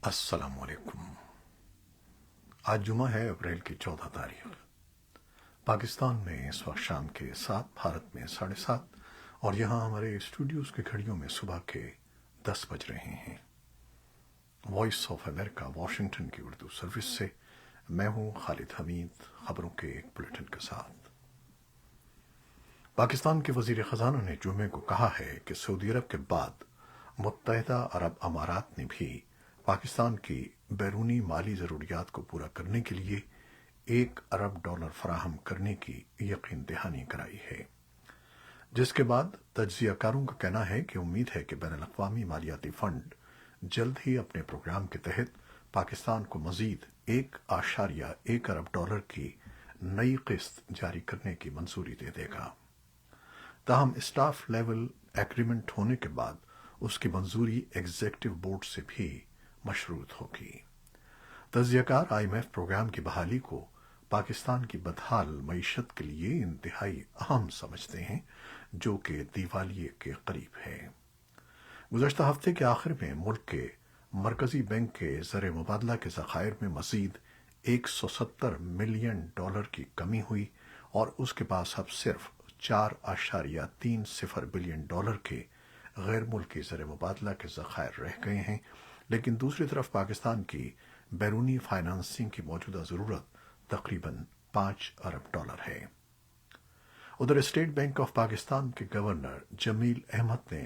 السلام علیکم۔ آج جمعہ ہے، اپریل کی 14 تاریخ۔ پاکستان میں اس وقت شام کے 7، بھارت میں 7:30، اور یہاں ہمارے اسٹوڈیوز کی گھڑیوں میں صبح کے 10 بج رہے ہیں۔ وائس آف امریکہ واشنگٹن کی اردو سروس سے میں ہوں خالد حمید، خبروں کے ایک بلیٹن کے ساتھ۔ پاکستان کے وزیر خزانہ نے جمعے کو کہا ہے کہ سعودی عرب کے بعد متحدہ عرب امارات نے بھی پاکستان کی بیرونی مالی ضروریات کو پورا کرنے کے لیے $1 ارب فراہم کرنے کی یقین دہانی کرائی ہے، جس کے بعد تجزیہ کاروں کا کہنا ہے کہ امید ہے کہ بین الاقوامی مالیاتی فنڈ جلد ہی اپنے پروگرام کے تحت پاکستان کو مزید $1.1 ارب کی نئی قسط جاری کرنے کی منظوری دے دے گا۔ تاہم اسٹاف لیول ایگریمنٹ ہونے کے بعد اس کی منظوری ایگزیکٹو بورڈ سے بھی مشروط ہوگی۔ تجزیہ کار آئی ایم ایف پروگرام کی بحالی کو پاکستان کی بدحال معیشت کے لیے انتہائی اہم سمجھتے ہیں، جو کہ دیوالیے کے قریب ہے۔ گزشتہ ہفتے کے آخر میں ملک کے مرکزی بینک کے زر مبادلہ کے ذخائر میں مزید $170 ملین کی کمی ہوئی، اور اس کے پاس اب صرف $4.30 بلین کے غیر ملکی زر مبادلہ کے ذخائر رہ گئے ہیں، لیکن دوسری طرف پاکستان کی بیرونی فائنانسنگ کی موجودہ ضرورت تقریباً $5 ارب ہے۔ ادھر اسٹیٹ بینک آف پاکستان کے گورنر جمیل احمد نے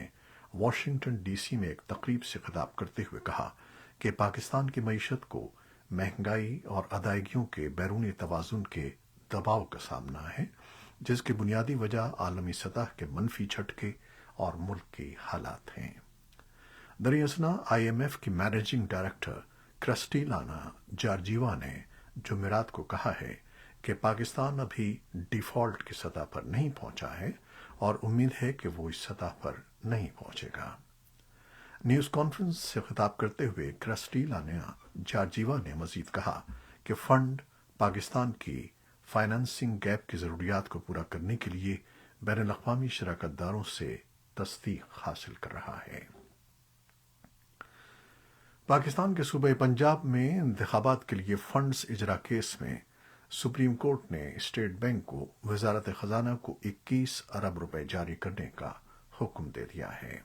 واشنگٹن ڈی سی میں ایک تقریب سے خطاب کرتے ہوئے کہا کہ پاکستان کی معیشت کو مہنگائی اور ادائیگیوں کے بیرونی توازن کے دباؤ کا سامنا ہے، جس کی بنیادی وجہ عالمی سطح کے منفی جھٹکے اور ملک کی حالات ہیں۔ دریں اثنا آئی ایم ایف کی مینیجنگ ڈائریکٹر کرسٹیلانا جارجیوا نے جمعرات کو کہا ہے کہ پاکستان ابھی ڈیفالٹ کی سطح پر نہیں پہنچا ہے، اور امید ہے کہ وہ اس سطح پر نہیں پہنچے گا۔ نیوز کانفرنس سے خطاب کرتے ہوئے کرسٹیلانا جارجیوا نے مزید کہا کہ فنڈ پاکستان کی فائنانسنگ گیپ کی ضروریات کو پورا کرنے کے لیے بین الاقوامی شراکت داروں سے تصدیق حاصل کر رہا ہے۔ پاکستان کے صوبہ پنجاب میں انتخابات کے لیے فنڈز اجرا کیس میں سپریم کورٹ نے اسٹیٹ بینک کو وزارت خزانہ کو $21 ارب جاری کرنے کا حکم دے دیا ہے۔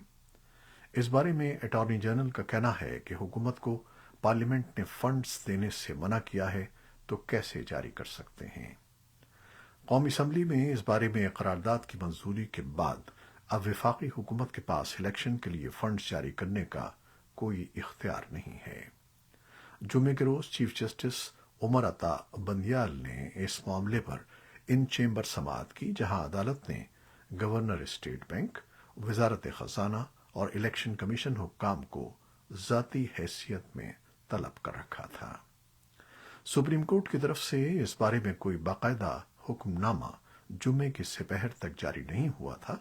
اس بارے میں اٹارنی جنرل کا کہنا ہے کہ حکومت کو پارلیمنٹ نے فنڈز دینے سے منع کیا ہے تو کیسے جاری کر سکتے ہیں۔ قومی اسمبلی میں اس بارے میں قرارداد کی منظوری کے بعد اب وفاقی حکومت کے پاس الیکشن کے لیے فنڈز جاری کرنے کا کوئی اختیار نہیں ہے۔ جمعے کے روز چیف جسٹس عمر عطا بندیال نے اس معاملے پر ان چیمبر سماعت کی، جہاں عدالت نے گورنر اسٹیٹ بینک، وزارت خزانہ اور الیکشن کمیشن حکام کو ذاتی حیثیت میں طلب کر رکھا تھا۔ سپریم کورٹ کی طرف سے اس بارے میں کوئی باقاعدہ حکم نامہ جمعے کی سپہر تک جاری نہیں ہوا تھا،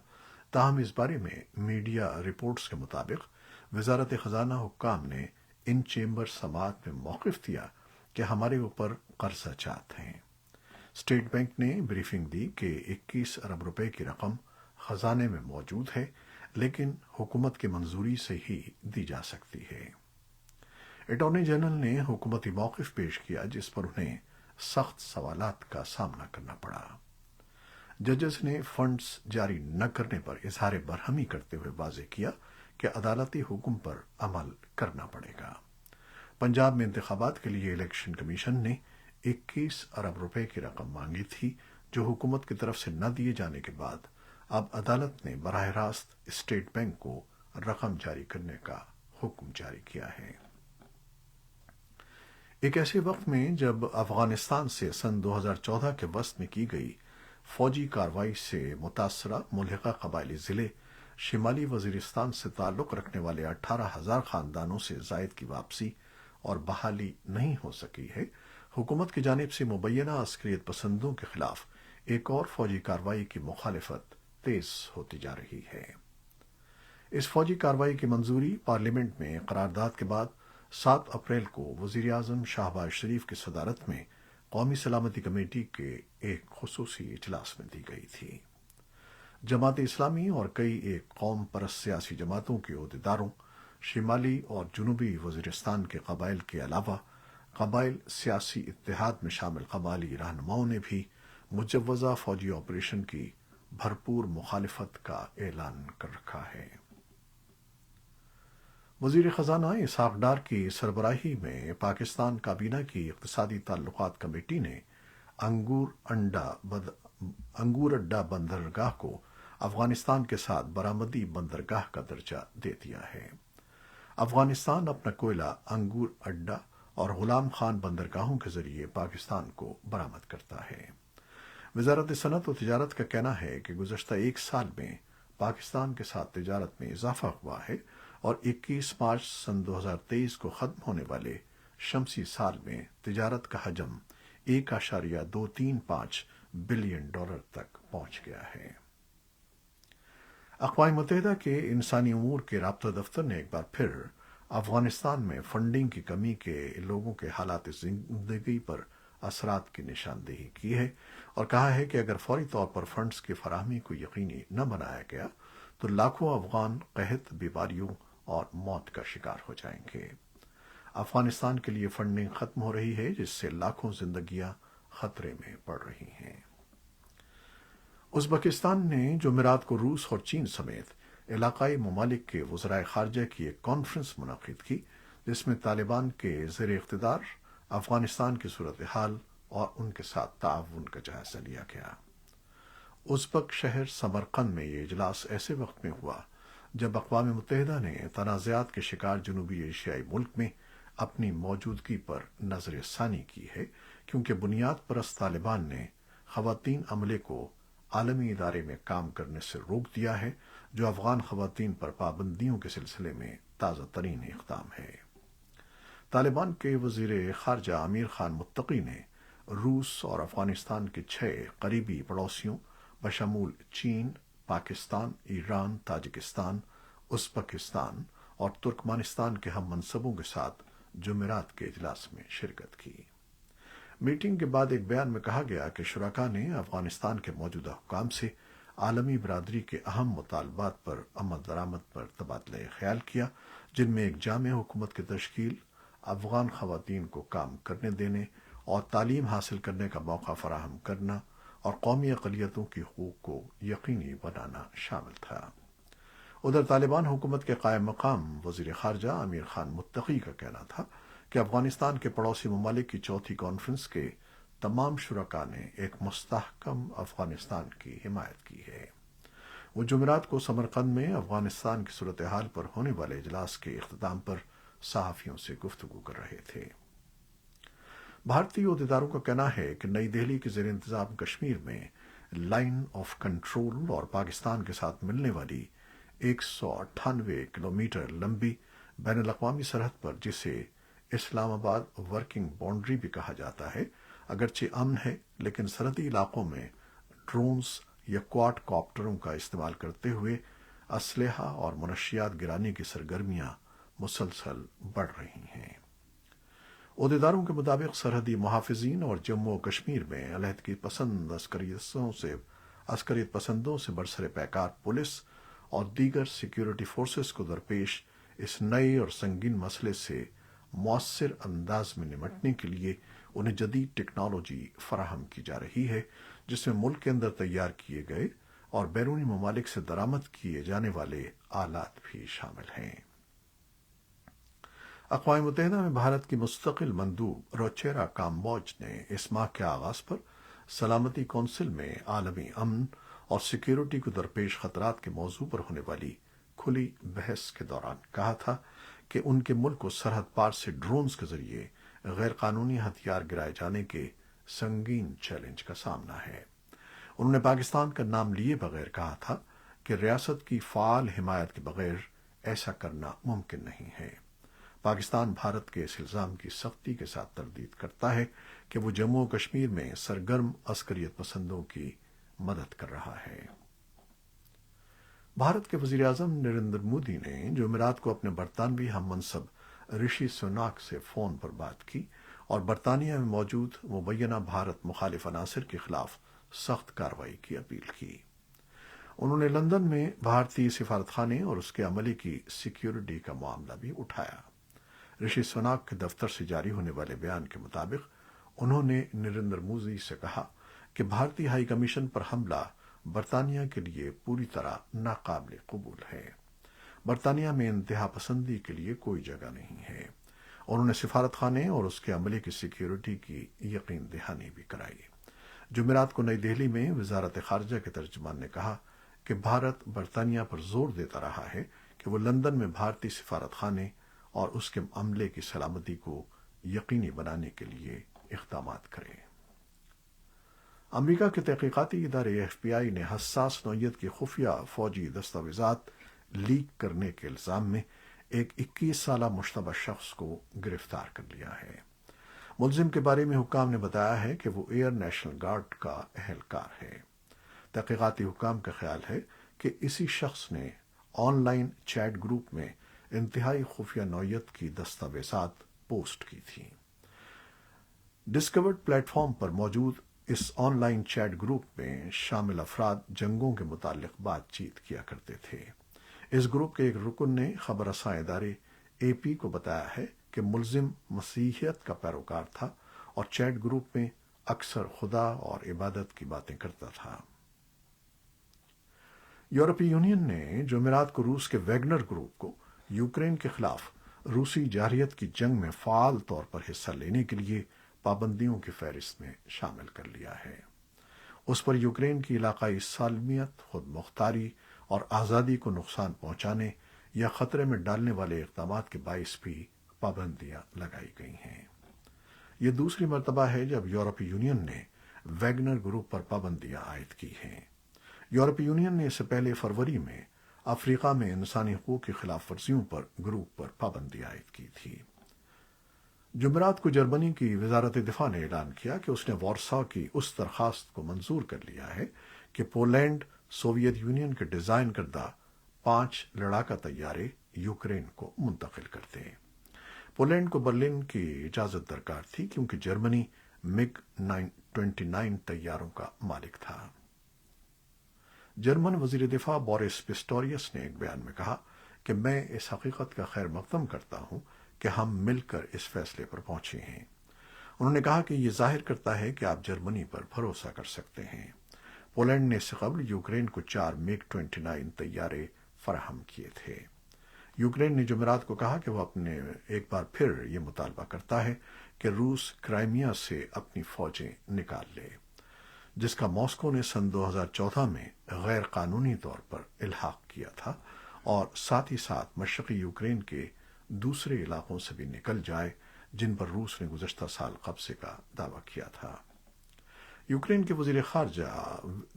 تاہم اس بارے میں میڈیا رپورٹس کے مطابق وزارت خزانہ حکام نے ان چیمبر سماعت میں موقف دیا کہ ہمارے اوپر قرضہ جات ہیں۔ اسٹیٹ بینک نے بریفنگ دی کہ $21 ارب کی رقم خزانے میں موجود ہے، لیکن حکومت کی منظوری سے ہی دی جا سکتی ہے۔ اٹارنی جنرل نے حکومتی موقف پیش کیا، جس پر انہیں سخت سوالات کا سامنا کرنا پڑا۔ ججز نے فنڈز جاری نہ کرنے پر اظہار برہمی کرتے ہوئے واضح کیا کہ عدالتی حکم پر عمل کرنا پڑے گا۔ پنجاب میں انتخابات کے لیے الیکشن کمیشن نے $21 ارب کی رقم مانگی تھی، جو حکومت کی طرف سے نہ دیے جانے کے بعد اب عدالت نے براہ راست اسٹیٹ بینک کو رقم جاری کرنے کا حکم جاری کیا ہے۔ ایک ایسے وقت میں جب افغانستان سے سن 2014 کے وسط میں کی گئی فوجی کارروائی سے متاثرہ ملحقہ قبائلی ضلع شمالی وزیرستان سے تعلق رکھنے والے 18,000 خاندانوں سے زائد کی واپسی اور بحالی نہیں ہو سکی ہے، حکومت کی جانب سے مبینہ عسکریت پسندوں کے خلاف ایک اور فوجی کارروائی کی مخالفت تیز ہوتی جا رہی ہے۔ اس فوجی کارروائی کی منظوری پارلیمنٹ میں قرارداد کے بعد 7 اپریل کو وزیر اعظم شہباز شریف کی صدارت میں قومی سلامتی کمیٹی کے ایک خصوصی اجلاس میں دی گئی تھی۔ جماعت اسلامی اور کئی ایک قوم پرست سیاسی جماعتوں کے عہدیداروں، شمالی اور جنوبی وزیرستان کے قبائل کے علاوہ قبائل سیاسی اتحاد میں شامل قبائلی رہنماؤں نے بھی مجوزہ فوجی آپریشن کی بھرپور مخالفت کا اعلان کر رکھا ہے۔ وزیر خزانہ اسحاق ڈار کی سربراہی میں پاکستان کابینہ کی اقتصادی تعلقات کمیٹی نے انگور اڈا بندرگاہ کو افغانستان کے ساتھ برآمدی بندرگاہ کا درجہ دے دیا ہے۔ افغانستان اپنا کوئلہ انگور اڈا اور غلام خان بندرگاہوں کے ذریعے پاکستان کو برآمد کرتا ہے۔ وزارت صنعت و تجارت کا کہنا ہے کہ گزشتہ ایک سال میں پاکستان کے ساتھ تجارت میں اضافہ ہوا ہے اور 21 مارچ سن 2023 کو ختم ہونے والے شمسی سال میں تجارت کا حجم 1.235 بلین ڈالر تک پہنچ گیا ہے۔ اقوام متحدہ کے انسانی امور کے رابطہ دفتر نے ایک بار پھر افغانستان میں فنڈنگ کی کمی کے لوگوں کے حالات زندگی پر اثرات کی نشاندہی کی ہے اور کہا ہے کہ اگر فوری طور پر فنڈز کی فراہمی کو یقینی نہ بنایا گیا تو لاکھوں افغان قحط، بیماریوں اور موت کا شکار ہو جائیں گے۔ افغانستان کے لیے فنڈنگ ختم ہو رہی ہے، جس سے لاکھوں زندگیاں خطرے میں پڑ رہی ہیں۔ ازبکستان نے جمعرات کو روس اور چین سمیت علاقائی ممالک کے وزرائے خارجہ کی ایک کانفرنس منعقد کی، جس میں طالبان کے زیر اقتدار افغانستان کی صورتحال اور ان کے ساتھ تعاون کا جائزہ لیا گیا۔ ازبک شہر سمرقند میں یہ اجلاس ایسے وقت میں ہوا جب اقوام متحدہ نے تنازعات کے شکار جنوبی ایشیائی ملک میں اپنی موجودگی پر نظر ثانی کی ہے، کیونکہ بنیاد پرست طالبان نے خواتین عملے کو عالمی ادارے میں کام کرنے سے روک دیا ہے، جو افغان خواتین پر پابندیوں کے سلسلے میں تازہ ترین اقدام ہے۔ طالبان کے وزیر خارجہ امیر خان متقی نے روس اور افغانستان کے 6 قریبی پڑوسیوں بشمول چین، پاکستان، ایران، تاجکستان، ازبکستان اور ترکمانستان کے ہم منصبوں کے ساتھ جمعرات کے اجلاس میں شرکت کی۔ میٹنگ کے بعد ایک بیان میں کہا گیا کہ شرکاء نے افغانستان کے موجودہ حکام سے عالمی برادری کے اہم مطالبات پر عمل درآمد پر تبادلہ خیال کیا، جن میں ایک جامع حکومت کی تشکیل، افغان خواتین کو کام کرنے دینے اور تعلیم حاصل کرنے کا موقع فراہم کرنا اور قومی اقلیتوں کی حقوق کو یقینی بنانا شامل تھا۔ ادھر طالبان حکومت کے قائم مقام وزیر خارجہ امیر خان متقی کا کہنا تھا کہ افغانستان کے پڑوسی ممالک کی چوتھی کانفرنس کے تمام شرکاء نے ایک مستحکم افغانستان کی حمایت کی ہے۔ وہ جمعرات کو سمرقند میں افغانستان کی صورتحال پر ہونے والے اجلاس کے اختتام پر صحافیوں سے گفتگو کر رہے تھے۔ بھارتی عہدیداروں کا کہنا ہے کہ نئی دہلی کے زیر انتظام کشمیر میں لائن آف کنٹرول اور پاکستان کے ساتھ ملنے والی 198 کلومیٹر لمبی بین الاقوامی سرحد پر، جسے اسلام آباد ورکنگ باؤنڈری بھی کہا جاتا ہے، اگرچہ امن ہے، لیکن سرحدی علاقوں میں ڈرونز یا کوارڈ کاپٹروں کا استعمال کرتے ہوئے اسلحہ اور منشیات گرانے کی سرگرمیاں مسلسل بڑھ رہی ہیں۔ عہدیداروں کے مطابق سرحدی محافظین اور جموں و کشمیر میں علیحدگی پسند عسکریت پسندوں سے برسر پیکار پولیس اور دیگر سیکیورٹی فورسز کو درپیش اس نئے اور سنگین مسئلے سے مؤثر انداز میں نمٹنے کے لیے انہیں جدید ٹیکنالوجی فراہم کی جا رہی ہے، جس میں ملک کے اندر تیار کیے گئے اور بیرونی ممالک سے درآمد کیے جانے والے آلات بھی شامل ہیں۔ اقوام متحدہ میں بھارت کی مستقل مندوب روچیرا کامبوج نے اس ماہ کے آغاز پر سلامتی کونسل میں عالمی امن اور سیکیورٹی کو درپیش خطرات کے موضوع پر ہونے والی کھلی بحث کے دوران کہا تھا کہ ان کے ملک کو سرحد پار سے ڈرونز کے ذریعے غیر قانونی ہتھیار گرائے جانے کے سنگین چیلنج کا سامنا ہے۔ انہوں نے پاکستان کا نام لیے بغیر کہا تھا کہ ریاست کی فعال حمایت کے بغیر ایسا کرنا ممکن نہیں ہے۔ پاکستان بھارت کے اس الزام کی سختی کے ساتھ تردید کرتا ہے کہ وہ جموں و کشمیر میں سرگرم عسکریت پسندوں کی مدد کر رہا ہے۔ بھارت کے وزیر اعظم نریندر مودی نے جمعرات کو اپنے برطانوی ہم منصب رشی سوناک سے فون پر بات کی اور برطانیہ میں موجود مبینہ بھارت مخالف عناصر کے خلاف سخت کارروائی کی اپیل کی۔ انہوں نے لندن میں بھارتی سفارتخانے اور اس کے عملے کی سیکیورٹی کا معاملہ بھی اٹھایا۔ رشی سناک کے دفتر سے جاری ہونے والے بیان کے مطابق انہوں نے نریندر مودی سے کہا کہ بھارتی ہائی کمیشن پر حملہ برطانیہ کے لیے پوری طرح ناقابل قبول ہے۔ برطانیہ میں انتہا پسندی کے لیے کوئی جگہ نہیں ہے۔ انہوں نے سفارت خانے اور اس کے عملے کی سیکیورٹی کی یقین دہانی بھی کرائی۔ جمعرات کو نئی دہلی میں وزارت خارجہ کے ترجمان نے کہا کہ بھارت برطانیہ پر زور دیتا رہا ہے کہ وہ لندن میں بھارتی سفارت خانے اور اس کے عملے کی سلامتی کو یقینی بنانے کے لیے اقدامات کرے۔ امریکہ کے تحقیقاتی ادارے ایف بی آئی نے حساس نوعیت کی خفیہ فوجی دستاویزات لیک کرنے کے الزام میں ایک 21 سالہ مشتبہ شخص کو گرفتار کر لیا ہے۔ ملزم کے بارے میں حکام نے بتایا ہے کہ وہ ایئر نیشنل گارڈ کا اہلکار ہے۔ تحقیقاتی حکام کا خیال ہے کہ اسی شخص نے آن لائن چیٹ گروپ میں انتہائی خفیہ نوعیت کی دستاویزات پوسٹ کی تھی۔ ڈسکورڈ پلیٹ فارم پر موجود اس آن لائن چیٹ گروپ میں شامل افراد جنگوں کے متعلق بات چیت کیا کرتے تھے۔ اس گروپ کے ایک رکن نے خبر رساں ادارے اے پی کو بتایا ہے کہ ملزم مسیحیت کا پیروکار تھا اور چیٹ گروپ میں اکثر خدا اور عبادت کی باتیں کرتا تھا۔ یورپی یونین نے جمعرات کو روس کے ویگنر گروپ کو یوکرین کے خلاف روسی جارحیت کی جنگ میں فعال طور پر حصہ لینے کے لیے پابندیوں کی فہرست میں شامل کر لیا ہے۔ اس پر یوکرین کی علاقائی سالمیت، خود مختاری اور آزادی کو نقصان پہنچانے یا خطرے میں ڈالنے والے اقدامات کے باعث بھی پابندیاں لگائی گئی ہیں۔ یہ دوسری مرتبہ ہے جب یورپی یونین نے ویگنر گروپ پر پابندیاں عائد کی ہیں۔ یورپی یونین نے اس سے پہلے فروری میں افریقہ میں انسانی حقوق کی خلاف ورزیوں پر گروپ پر پابندی عائد کی تھی۔ جمعرات کو جرمنی کی وزارت دفاع نے اعلان کیا کہ اس نے وارسا کی اس درخواست کو منظور کر لیا ہے کہ پولینڈ سوویت یونین کے ڈیزائن کردہ 5 لڑاکا طیارے یوکرین کو منتقل کر دیں۔ پولینڈ کو برلن کی اجازت درکار تھی کیونکہ جرمنی مگ 29 طیاروں کا مالک تھا۔ جرمن وزیر دفاع بورس پسٹوریس نے ایک بیان میں کہا کہ میں اس حقیقت کا خیر مقدم کرتا ہوں کہ ہم مل کر اس فیصلے پر پہنچے ہیں۔ انہوں نے کہا کہ یہ ظاہر کرتا ہے کہ آپ جرمنی پر بھروسہ کر سکتے ہیں۔ پولینڈ نے اس سے قبل یوکرین کو 4 مگ 29 طیارے فراہم کیے تھے۔ یوکرین نے جمعرات کو کہا کہ وہ اپنے ایک بار پھر یہ مطالبہ کرتا ہے کہ روس کرائمیا سے اپنی فوجیں نکال لے، جس کا ماسکو نے سن 2014 میں غیر قانونی طور پر الحاق کیا تھا، اور ساتھ ہی ساتھ مشرقی یوکرین کے دوسرے علاقوں سے بھی نکل جائے جن پر روس نے گزشتہ سال قبضے کا دعویٰ کیا تھا۔ یوکرین کے وزیر خارجہ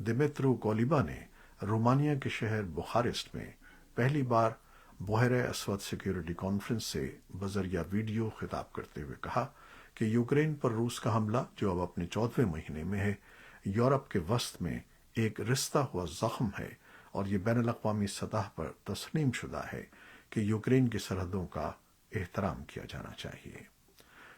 دمیترو کولیبا نے رومانیہ کے شہر بخارسٹ میں پہلی بار بحیرہ اسود سیکیورٹی کانفرنس سے بذریعہ ویڈیو خطاب کرتے ہوئے کہا کہ یوکرین پر روس کا حملہ، جو اب اپنے 14ویں مہینے میں ہے، یورپ کے وسط میں ایک رستہ ہوا زخم ہے اور یہ بین الاقوامی سطح پر تسلیم شدہ ہے کہ یوکرین کی سرحدوں کا احترام کیا جانا چاہیے۔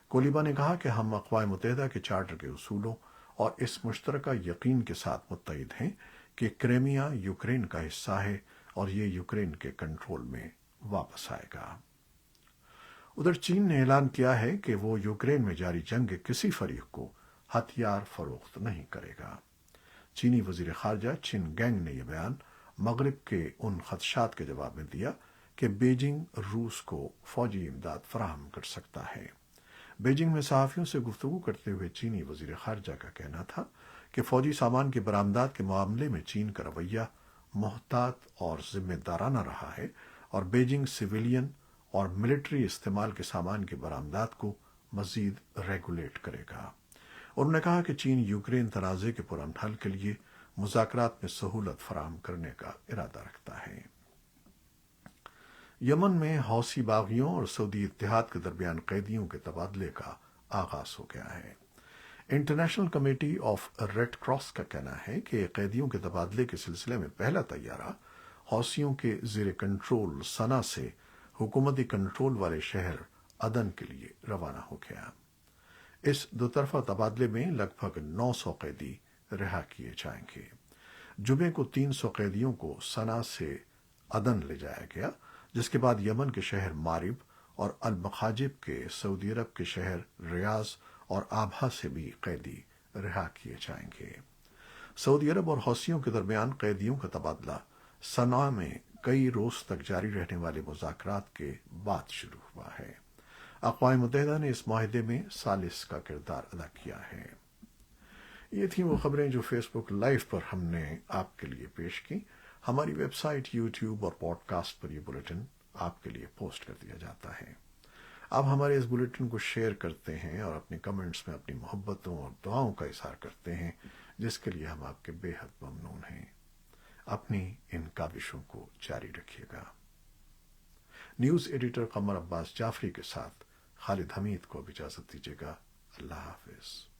کولیبا نے کہا کہ ہم اقوام متحدہ کے چارٹر کے اصولوں اور اس مشترکہ یقین کے ساتھ متحد ہیں کہ کرائمیا یوکرین کا حصہ ہے اور یہ یوکرین کے کنٹرول میں واپس آئے گا۔ ادھر چین نے اعلان کیا ہے کہ وہ یوکرین میں جاری جنگ کے کسی فریق کو ہتھیار فروخت نہیں کرے گا۔ چینی وزیر خارجہ چین گینگ نے یہ بیان مغرب کے ان خدشات کے جواب میں دیا کہ بیجنگ روس کو فوجی امداد فراہم کر سکتا ہے۔ بیجنگ میں صحافیوں سے گفتگو کرتے ہوئے چینی وزیر خارجہ کا کہنا تھا کہ فوجی سامان کی برآمدات کے معاملے میں چین کا رویہ محتاط اور ذمہ دارانہ رہا ہے اور بیجنگ سویلین اور ملٹری استعمال کے سامان کی برآمدات کو مزید ریگولیٹ کرے گا۔ انہوں نے کہا کہ چین یوکرین تنازع کے پرامن حل کے لیے مذاکرات میں سہولت فراہم کرنے کا ارادہ رکھتا ہے۔ یمن میں حوثی باغیوں اور سعودی اتحاد کے درمیان قیدیوں کے تبادلے کا آغاز ہو گیا ہے۔ International Committee of Red Cross کا کہنا ہے کہ قیدیوں کے تبادلے کے سلسلے میں پہلا طیارہ حوثیوں کے زیر کنٹرول صنعا سے حکومتی کنٹرول والے شہر عدن کے لیے روانہ ہو گیا۔ اس دو طرفہ تبادلے میں لگ بھگ 900 قیدی رہا کیے جائیں گے۔ جمعے کو 300 قیدیوں کو صنعاء سے عدن لے جایا گیا، جس کے بعد یمن کے شہر مارب اور المخاجب کے سعودی عرب کے شہر ریاض اور آبہا سے بھی قیدی رہا کیے جائیں گے۔ سعودی عرب اور حوثیوں کے درمیان قیدیوں کا تبادلہ صنعاء میں کئی روز تک جاری رہنے والے مذاکرات کے بعد شروع ہوا ہے۔ اقوام متحدہ نے اس معاہدے میں ثالث کا کردار ادا کیا ہے۔ یہ تھیں وہ خبریں جو فیس بک لائیو پر ہم نے آپ کے لیے پیش کی۔ ہماری ویب سائٹ، یوٹیوب اور پوڈ کاسٹ پر یہ بلیٹن آپ کے لیے پوسٹ کر دیا جاتا ہے۔ آپ ہمارے اس بلیٹن کو شیئر کرتے ہیں اور اپنے کمنٹس میں اپنی محبتوں اور دعاؤں کا اظہار کرتے ہیں، جس کے لیے ہم آپ کے بے حد ممنون ہیں۔ اپنی ان کاوشوں کو جاری رکھیے گا۔ نیوز ایڈیٹر قمر عباس جعفری کے ساتھ خالد حمید کو اب اجازت دیجیے گا۔ اللہ حافظ۔